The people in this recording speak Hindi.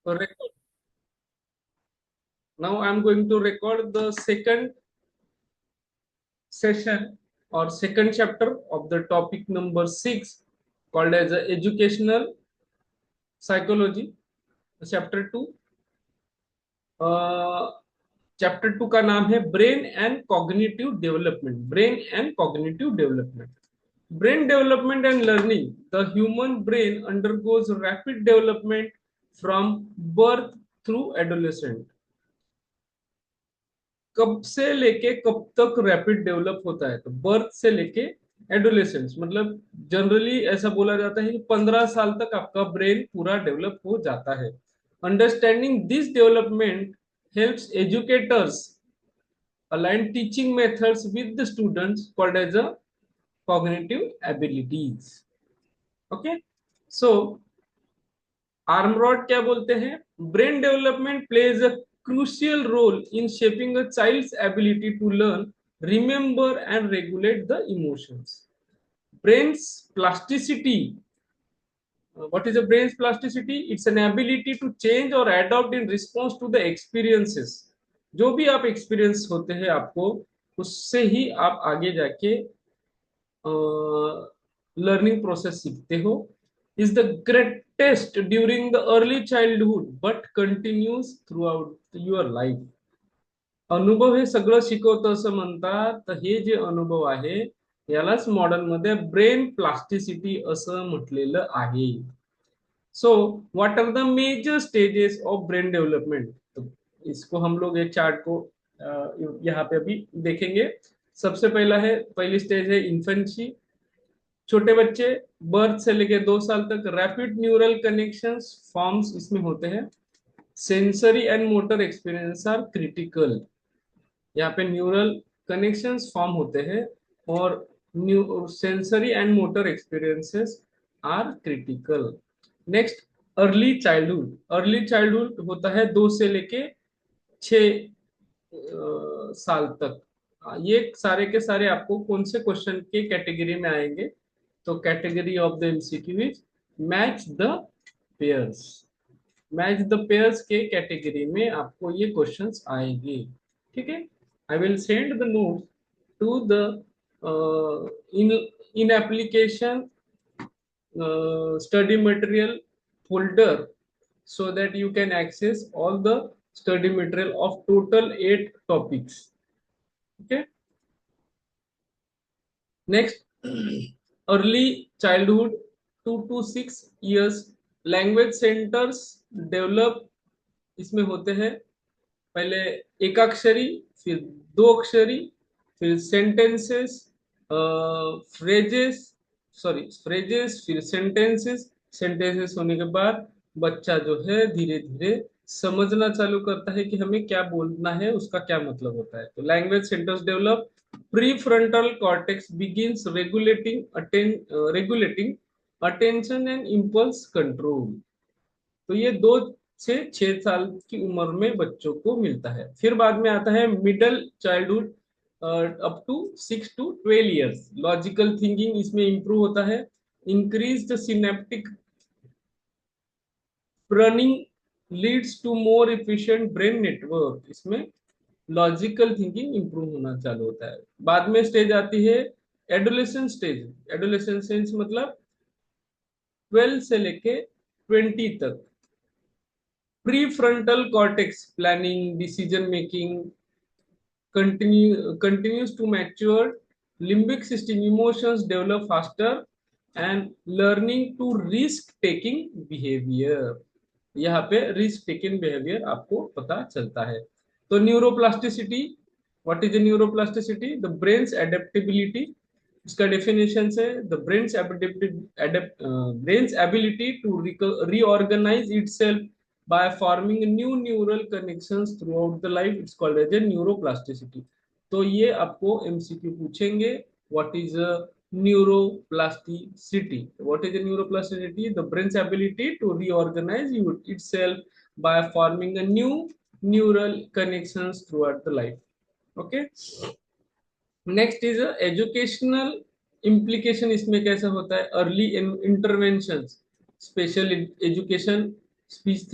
Record. Now I am going to record the second session or second chapter of the topic number 6 called as educational psychology, chapter 2. Chapter 2 का नाम है brain and cognitive development. Brain and cognitive development. Brain development and learning. The human brain undergoes rapid development from birth through adolescent. कब से लेके कब तक रैपिड डेवलप होता है? तो बर्थ से लेके एडोलेसेंस, मतलब जनरली ऐसा बोला जाता है कि 15 साल तक आपका ब्रेन पूरा डेवलप हो जाता है। Understanding this development helps educators align teaching methods with the students called as a cognitive abilities. Okay, so आर्मरॉड क्या बोलते हैं? Brain development plays a crucial role in shaping a child's ability to learn, remember and regulate the emotions. Brain's plasticity. What is a brain's plasticity? It's an ability to change or adapt in response to the experiences. जो भी आप एक्सपीरियंस होते हैं आपको, उससे ही आप आगे जाके लर्निंग प्रोसेस सीखते हो। Is the greatest during the early childhood but continues through out your life. अनुभव हे सगळं शिकवतं असं म्हणतात, तर हे जे अनुभव आहे यालाच मॉडर्न मध्ये ब्रेन प्लास्टिसिटी असं म्हटलेलं आहे. So what are the major stages of brain development? तो इसको हम लोग एक चार्ट को यहाँ पे अभी देखेंगे। सबसे पहली स्टेज है इन्फेंसी। छोटे बच्चे बर्थ से लेके 2 साल तक रैपिड न्यूरल कनेक्शंस फॉर्म्स इसमें होते हैं। Sensory and motor experience are critical. यहाँ पे न्यूरल कनेक्शंस फॉर्म होते हैं और sensory and motor experiences are critical. Next, early childhood. Early childhood होता है 2 से लेके 6 साल तक। ये सारे के सारे आपको कौन से क्वेश्चन के कैटेगरी में आएंगे? तो category of the MCQ is match the pairs. Match the pairs के कैटेगरी में आपको ये क्वेश्चंस आएंगे। ठीक है, I will send the note to the in application study material folder so that you can access all the study material of total 8 topics. Okay, next, early childhood 2 to 6 years language centers develop. इसमें होते हैं पहले एकाक्षरी, फिर 2 अक्षरी, फिर सेंटेंसेस, फ्रेजेस, फिर सेंटेंसेस। सेंटेंसेस होने के बाद बच्चा जो है धीरे धीरे समझना चालू करता है कि हमें क्या बोलना है, उसका क्या मतलब होता है। तो language centres develop. Prefrontal cortex begins regulating attention and impulse control. तो ये 2 से 6 साल की उम्र में बच्चों को मिलता है। फिर बाद में आता है middle childhood up to 6 to 12 years. Logical thinking इसमें इंप्रूव होता है। Increase the synaptic running leads to more efficient brain network. इसमें लॉजिकल थिंकिंग इंप्रूव होना चालू होता है। बाद में स्टेज आती है एडोलेसेंस स्टेज। एडोलेसेंस मतलब 12 से लेके 20 तक। Prefrontal cortex planning, decision making continues to mature. Limbic system emotions develop faster and learning to risk taking behavior. यहाँ पे रिस्क टेकिंग बिहेवियर आपको पता चलता है। तो neuroplasticity, what is neuroplasticity? The brain's adaptability. इसका डेफिनेशन है the brain's ability to reorganize itself by forming new neural connections throughout the life. It's called as a neuroplasticity. तो ये आपको एमसीक्यू पूछेंगे, what is a neuroplasticity? What is a neuroplasticity? The brain's ability to reorganize itself by forming a new neural connections throughout the life. Okay, next is a educational implication. इसमें कैसा होता है? Early intervention, special education, speech